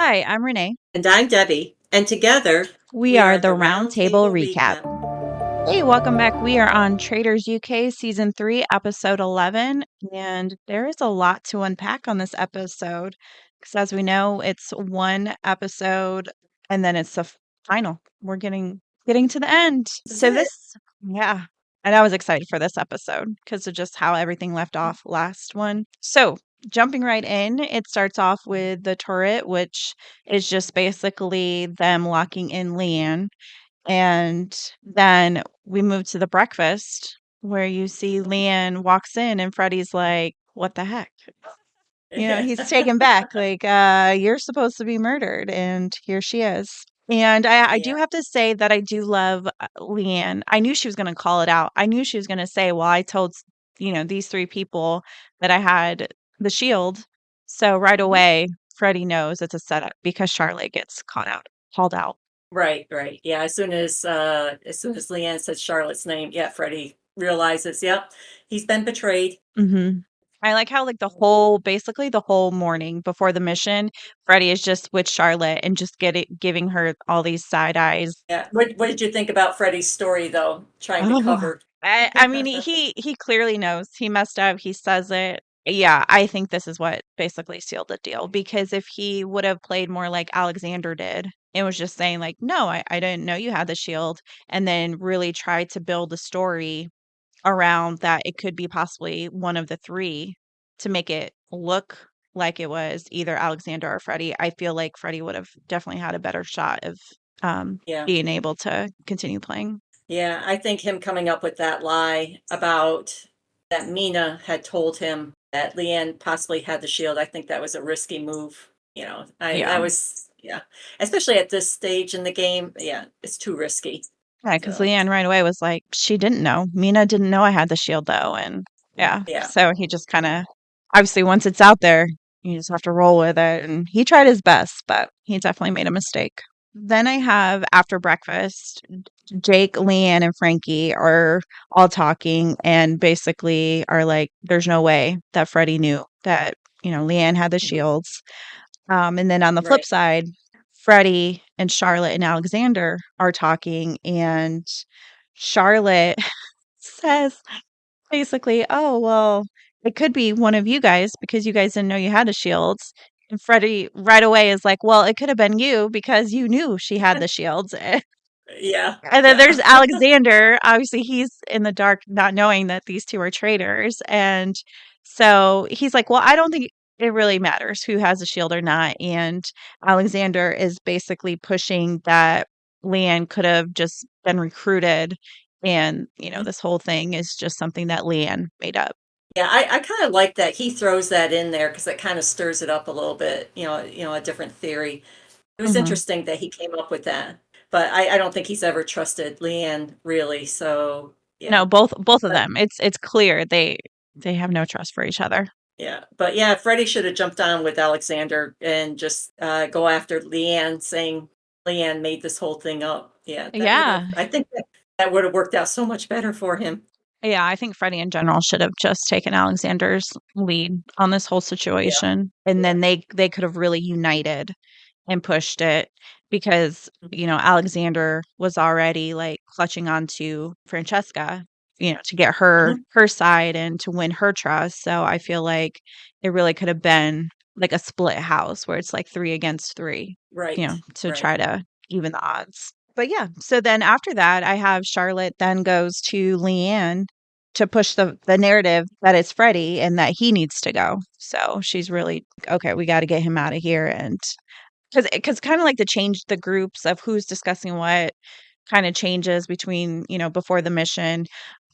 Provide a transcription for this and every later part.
Hi, I'm Renee. And I'm Debbie. And together, We we are are the the Round Round Table Table Recap. Recap. Hey, welcome back. We are on Traitors UK Season 3, Episode 11, and there is a lot to unpack on this episode. Because as we know, it's one episode and then it's the final. We're getting to the end. This is it. Yeah. And I was excited for this episode because of just how everything left off last one. So, jumping right in, it starts off with the turret, which is just basically them locking in Leanne. And then we move to the breakfast where you see Leanne walks in and Freddie's like, what the heck? He's taken back, like, you're supposed to be murdered, and here she is. And I do Yeah. have to say that I do love Leanne. I knew she was going to call it out. I knew she was going to say, well, I told, these three people that I had the shield. So right Mhm. away, Freddie knows it's a setup because Charlotte gets called out. Right. Yeah. As soon as Leanne says Charlotte's name, yeah, Freddie realizes, yep, he's been betrayed. Mhm. I like how, like, basically the whole morning before the mission, Freddie is just with Charlotte and just giving her all these side eyes. Yeah. What did you think about Freddie's story though? Trying to Oh, cover. I mean, he clearly knows. He messed up. He says it. Yeah, I think this is what basically sealed the deal because if he would have played more like Alexander did and was just saying like, "No, I didn't know you had the shield," and then really tried to build a story around that it could be possibly one of the 3 to make it look like it was either Alexander or Freddie. I feel like Freddie would have definitely had a better shot of, Yeah. being able to continue playing. Yeah. I think him coming up with that lie about that Mina had told him that Leanne possibly had the shield. I think that was a risky move. Yeah. That was, yeah, especially at this stage in the game. Yeah, it's too risky. Yeah, because So, Leanne right away was like, "She didn't know. Mina didn't know I had the shield, though," and yeah, yeah. so he just kinda obviously, once it's out there, you just have to roll with it, and he tried his best, but he definitely made a mistake. Then I have after breakfast, Jake, Leanne, and Frankie are all talking and basically are like, "There's no way that Freddie knew that, Leanne had the Mhm. shields." And then on the flip Right. side, Freddie and Charlotte and Alexander are talking, and Charlotte says basically, "Oh, well, it could be one of you guys because you guys didn't know you had the shields." And Freddie right away is like, "Well, it could have been you because you knew she had the shields." Yeah. And then Yeah. there's Alexander. Obviously, he's in the dark, not knowing that these two are traitors. And so he's like, well, I don't think it really matters who has a shield or not. And Alexander is basically pushing that Leanne could have just been recruited. And, Mhm. this whole thing is just something that Leanne made up. Yeah, I kind of like that he throws that in there because it kind of stirs it up a little bit. A different theory. It was Hmm. interesting that he came up with that, but I don't think he's ever trusted Leanne really. So No, yeah, both of but them. It's clear they have no trust for each other. yeah, but yeah, Freddie should have jumped on with Alexander and just go after Leanne, saying Leanne made this whole thing up. Yeah, that would have. Yeah. I think that would have worked out so much better for him. Yeah, I think Freddie in general should have just taken Alexander's lead on this whole Yeah, situation, and yeah. then they could have really united and pushed it because, Mhm. Alexander was already, like, clutching onto Francesca, to get Mhm. her side and to win her trust, so I feel like it really could have been, like, a split house where it's, like, 3 against 3, Right, to right. try to even the odds. But, yeah, so then after that, I have Charlotte then goes to Leanne to push the narrative that it's Freddie and that he needs to go, so she's really, "Okay, we gotta get him out of here," and because kinda like the change the groups of who's discussing what kinda changes between, before the mission,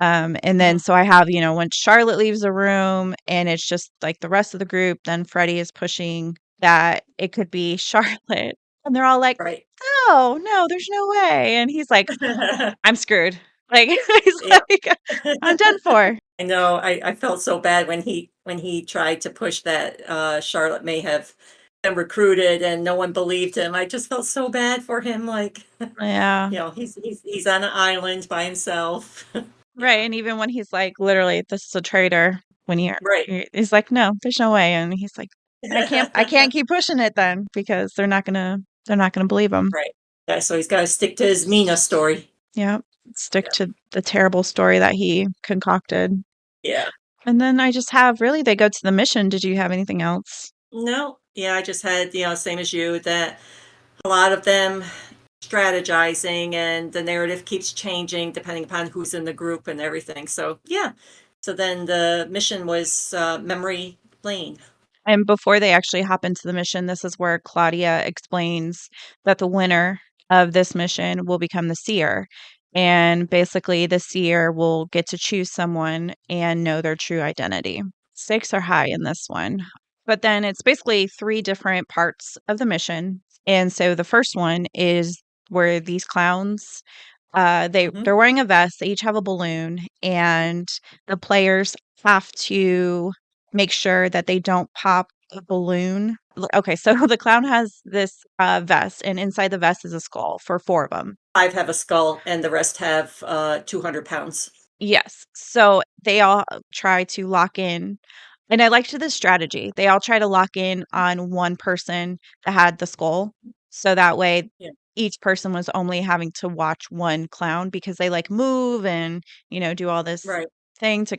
and then Mhm. so I have, when Charlotte leaves the room and it's just, like, the rest of the group, then Freddie is pushing that it could be Charlotte, and they're all like, Right. "No, no, there's no way," and he's like, "I'm screwed." Like, he's Yeah. like, "I'm done for." I know. I felt so bad when he tried to push that Charlotte may have been recruited and no one believed him. I just felt so bad for him. Like, Yeah. he's on an island by himself. Right, Yeah. and even when he's like, literally, "This is a traitor," when Right. he's like, "No, there's no way," and he's like, I can't keep pushing it then because they're not gonna believe him. Right. Yeah, so he's got to stick to his Mina story. Yeah, stick Yeah. to the terrible story that he concocted. Yeah. And then I just have really they go to the mission. Did you have anything else? No, yeah, I just had, same as you, that a lot of them strategizing and the narrative keeps changing depending upon who's in the group and everything. So, yeah. So then the mission was Memory Lane. And before they actually hop into the mission, this is where Claudia explains that the winner of this mission will become the seer. And basically, the seer will get to choose someone and know their true identity. Stakes are high in this one. But then it's basically three different parts of the mission. And so the first one is where these clowns Hmm. they're wearing a vest, they each have a balloon, and the players have to make sure that they don't pop a balloon. Okay, so the clown has this vest, and inside the vest is a skull for four of them. Five have a skull and the rest have 200 pounds. Yes. So they all try to lock in. And I liked this strategy. They all try to lock in on one person that had the skull. So that way Yeah. each person was only having to watch one clown because they like move and, do all this Right. thing to,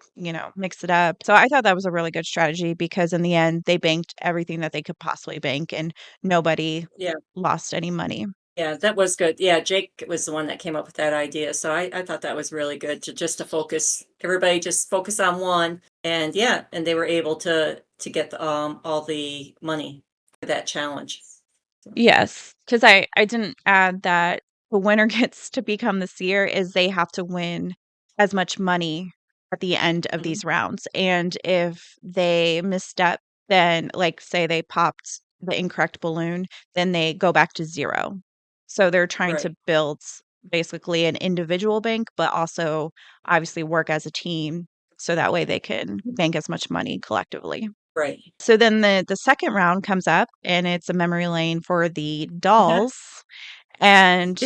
mix it up. So I thought that was a really good strategy because in the end they banked everything that they could possibly bank and nobody Yeah. lost any money. Yeah, that was good. Yeah, Jake was the one that came up with that idea. So I thought that was really good to just to focus everybody just focus on one. And yeah, and they were able to get all the money for that challenge. So, Yes, because I didn't add that the winner gets to become the seer is they have to win as much money at the end of mhm. these rounds, and if they misstep, then, like, say they popped the incorrect balloon, then they go back to 0. So they're trying to Right. build basically an individual bank, but also obviously work as a team so that way they can bank as much money collectively. Right. So then the second round comes up, and it's a memory lane for the Mhm. dolls, and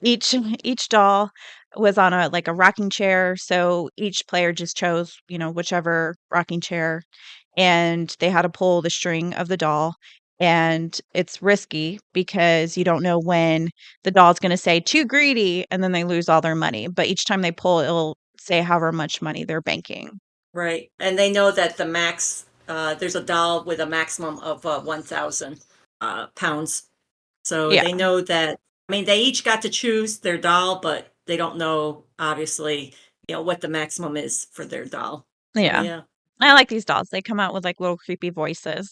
each each doll was on a like a rocking chair, so each player just chose, whichever rocking chair, and they had to pull the string of the doll, and it's risky because you don't know when the doll's gonna say, "Too greedy," and then they lose all their money, but each time they pull, it'll say however much money they're banking. Right. And they know that the max there's a doll with a maximum of 1,000 pounds. So Yeah, they know that, I mean, they each got to choose their doll, but they don't know, obviously, what the maximum is for their doll. So, yeah. yeah. I like these dolls. They come out with, like, little creepy voices.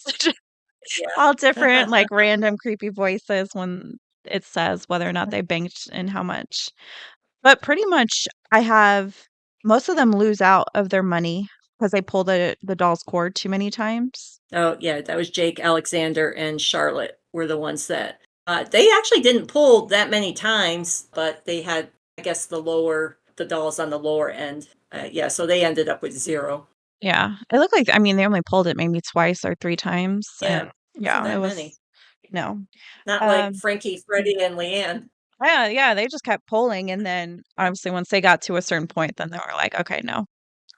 All different, Yeah. like, random creepy voices when it says whether or not they banked and how much. But pretty much I have most of them lose out of their money because they pull the doll's cord too many times. Oh, yeah, that was Jake, Alexander, and Charlotte were the ones that they actually didn't pull that many times, but they had, I guess, the dolls on the lower end. Yeah, so they ended up with zero. Yeah. It looked like I mean, they only pulled it maybe twice or 3 times, Yeah, and wasn't yeah, it that was many. no. Not like Um, Frankie, Freddie, and Leanne. yeah, they just kept pulling, and then, obviously, once they got to a certain point, then they were like, "Okay, no.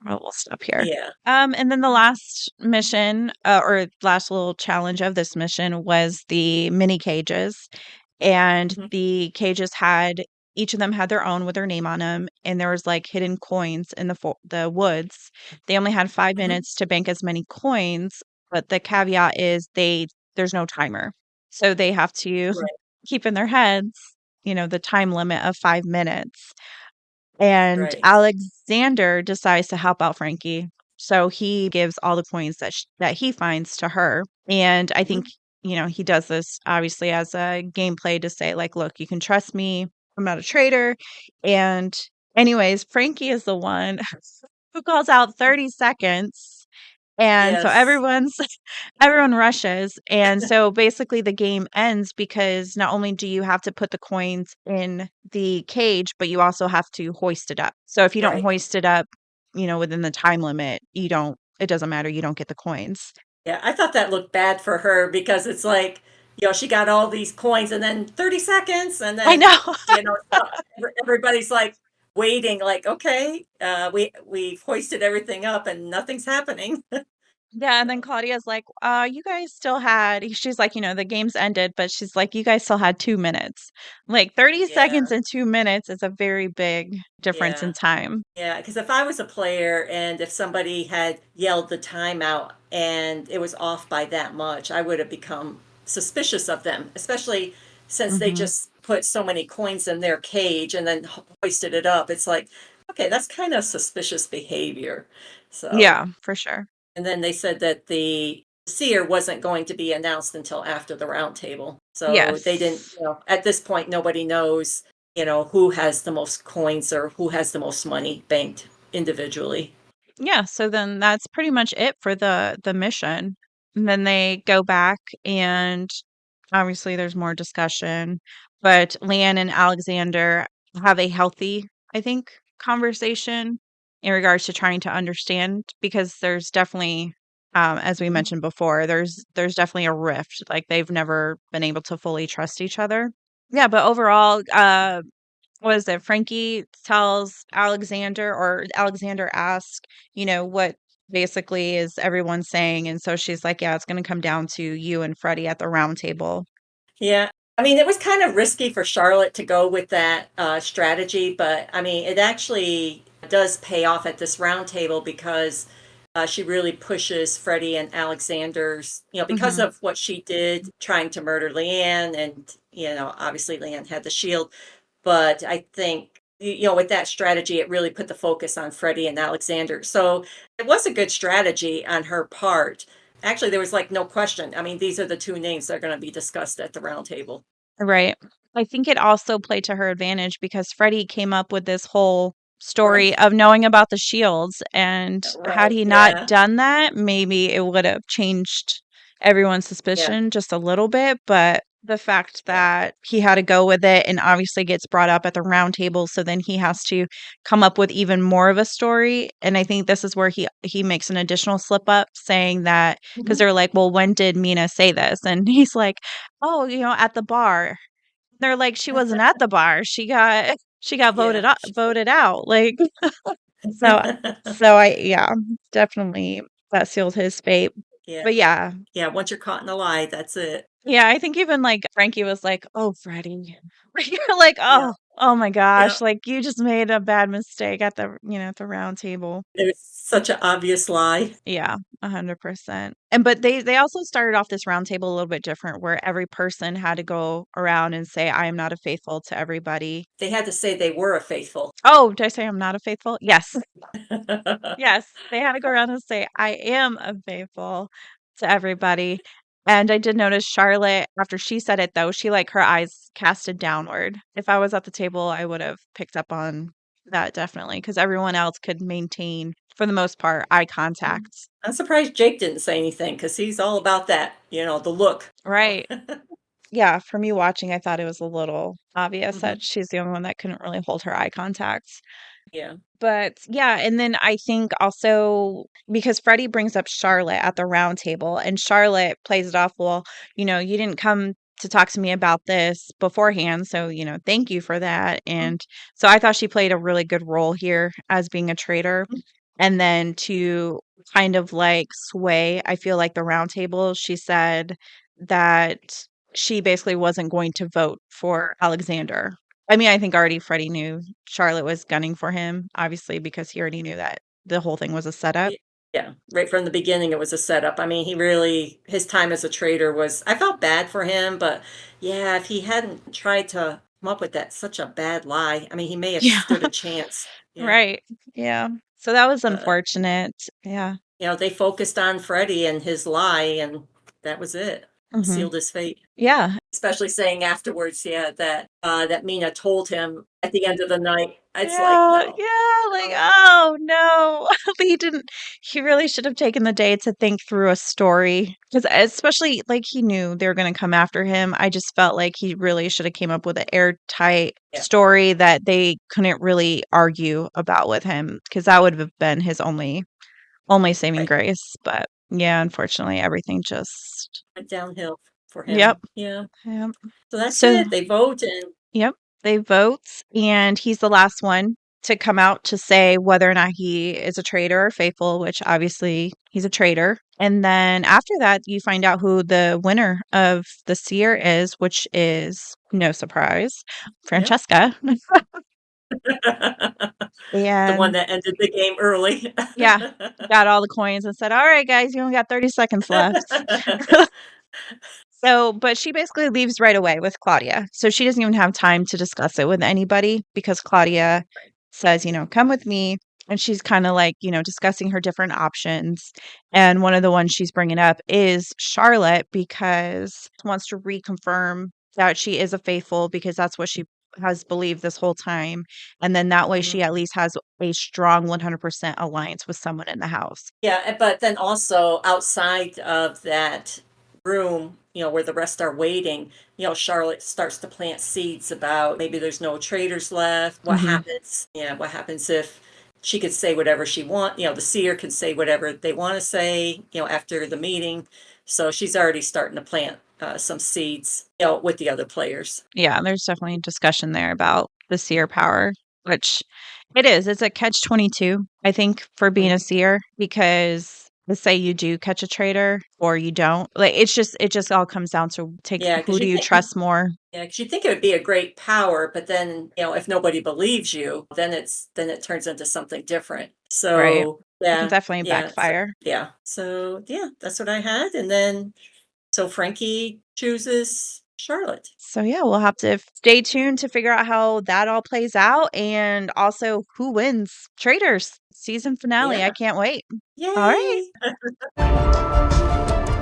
We'll stop here." Yeah. And then the last mission, or last little challenge of this mission was the mini cages, and Mhm. the cages had each of them had their own with their name on them, and there was like hidden coins in the woods. They only had 5 Mhm. minutes to bank as many coins, but the caveat is there's no timer. So they have to Right. keep in their heads, the time limit of 5 minutes. And Right. Alexander decides to help out Frankie. So he gives all the coins that he finds to her. And I think, Mhm. he does this obviously as a gameplay to say, like, look, you can trust me. I'm not a traitor. And, anyways, Frankie is the one who calls out 30 seconds. And so Yes. everyone rushes. And so basically the game ends because not only do you have to put the coins in the cage, but you also have to hoist it up. So if you don't Right. hoist it up, within the time limit, it doesn't matter. You don't get the coins. Yeah, I thought that looked bad for her because it's like, she got all these coins and then 30 seconds and I then, know. so everybody's like waiting like, okay, we've hoisted everything up and nothing's happening. Yeah, and then So, Claudia's like, you guys still had," she's like, "The game's ended," but she's like, "You guys still had 2 minutes." Like, 30 seconds yeah, and 2 minutes is a very big difference in yeah. time. Yeah, because if I was a player and if somebody had yelled the timeout and it was off by that much, I would have become suspicious of them, especially since they Mhm. just put so many coins in their cage and then hoisted it up. It's like, okay, that's kind of suspicious behavior. So, Yeah, for sure. and then they said that the seer wasn't going to be announced until after the round table. So they didn't, Yes. at this point, nobody knows, who has the most coins or who has the most money banked individually. Yeah, so then that's pretty much it for the mission. And then they go back and obviously there's more discussion, but Leanne and Alexander have a healthy, I think, conversation in regards to trying to understand because there's definitely as we Mhm. mentioned before, there's definitely a rift. Like they've never been able to fully trust each other. Yeah, but overall, what is it? Frankie tells Alexander, or Alexander asks, what basically is everyone saying? And so she's like, yeah, it's going to come down to you and Freddie at the round table. Yeah. I mean, it was kind of risky for Charlotte to go with that strategy, but I mean, it actually does pay off at this round table because she really pushes Freddie and Alexander's, because Hmm. of what she did trying to murder Leanne. And, obviously Leanne had the shield. But I think, with that strategy, it really put the focus on Freddie and Alexander. So it was a good strategy on her part. Actually, there was like no question. I mean, these are the two names that are going to be discussed at the round table. Right. I think it also played to her advantage because Freddie came up with this whole story Right. of knowing about the shields. And had Right. he not Yeah. done that, maybe it would have changed everyone's Yeah. suspicion just a little bit. But the fact Yeah. that he had to go with it and obviously gets brought up at the round table, so then he has to come up with even more of a story. And I think this is where he makes an additional slip up saying that because Mhm. they're like, well, when did Mina say this? And he's like, oh, at the bar. They're like, "She wasn't at the bar. She got Yeah. voted out." Like, so so I yeah, definitely that sealed his fate. Yeah. But yeah. Yeah. Once you're caught in a lie, that's it. Yeah, I think even, like, Frankie was like, "Oh, Freddie." Like, you're like, Yeah. "Oh my Yeah. gosh, like, you just made a bad mistake at the round table." It was such an obvious lie. Yeah, 100%. And but they also started off this round table a little bit different where every person had to go around and say, "I am not a faithful" to everybody. They had to say they were a faithful. Oh, did I say I'm not a faithful? Yes. Yes. They had to go around and say, "I am a faithful" to everybody. And I did notice Charlotte, after she said it though, her eyes casted downward. If I was at the table, I would have picked up on that definitely because everyone else could maintain, for the most part, eye contact. I'm surprised Jake didn't say anything because he's all about that, the look. Right. Yeah, for me watching, I thought it was a little obvious that Hmm. she's the only one that couldn't really hold her eye contact. Yeah. But yeah, and then I think also because Freddie brings up Charlotte at the round table and Charlotte plays it off, well, you didn't come to talk to me about this beforehand, so, thank you for that. Mhm. And so I thought she played a really good role here as being a traitor. And then to kind of like sway, I feel like the round table, she said that she basically wasn't going to vote for Alexander. I mean, I think already Freddie knew Charlotte was gunning for him, obviously, because he already knew that the whole thing was a setup. Y- Yeah, right from the beginning, it was a setup. I mean, his time as a trader was, I felt bad for him, but yeah, if he hadn't tried to come up with that such a bad lie, I mean, he may have Yeah, stood a chance. Yeah. right. Yeah. So that was But, unfortunate. Yeah. they focused on Freddie and his lie, and that was it. Hmm. Sealed his fate. Yeah. Especially saying afterwards, yeah, that Mina told him at the end of the night. It's like, Yeah, no, yeah, like, no. oh no. He really should have taken the day to think through a story. Because especially like he knew they were gonna come after him. I just felt like he really should have came up with an airtight Yeah, story that they couldn't really argue about with him. Because that would have been his only saving right. grace. But yeah, unfortunately everything just Went downhill for yep. him. Yeah. Yep. So that's So it. They vote and yep, they vote and he's the last one. to come out to say whether or not he is a traitor or faithful, which obviously he's a traitor. And then after that, you find out who the winner of the seer is, which is no surprise, Yep. Francesca. The one And that ended the game early. yeah, got all the coins and said, "All right, guys, you only got 30 seconds left." So, but she basically leaves right away with Claudia. So she doesn't even have time to discuss it with anybody because Claudia says, come with me. And she's kind of like, discussing her different options. And one of the ones she's bringing up is Charlotte because she wants to reconfirm that she is a faithful because that's what she has believed this whole time. And then that way Mhm. she at least has a strong 100% alliance with someone in the house. Yeah, but then also outside of that room, where the rest are waiting, Charlotte starts to plant seeds about maybe there's no traitors left. What Hmm. happens? Yeah, what happens if she could say whatever she wants? The seer can say whatever they want to say, after the meeting. So she's already starting to plant some seeds, with the other players. Yeah, there's definitely a discussion there about the seer power, which it is. It's a catch 22, I think, for being a Mhm. seer because let's say you do catch a traitor or you don't. Like it just all comes down to take Yeah, who because do you trust more, yeah, 'cause you think it would be a great power, but then, if nobody believes you, then it turns into something different. right? So, It can yeah, definitely yeah, so, backfire. yeah. So, yeah, that's what I had. And then, so Frankie chooses Charlotte. So yeah, we'll have to stay tuned to figure out how that all plays out and also who wins. Traitors season finale. I Yeah. can't wait. All right. Yay.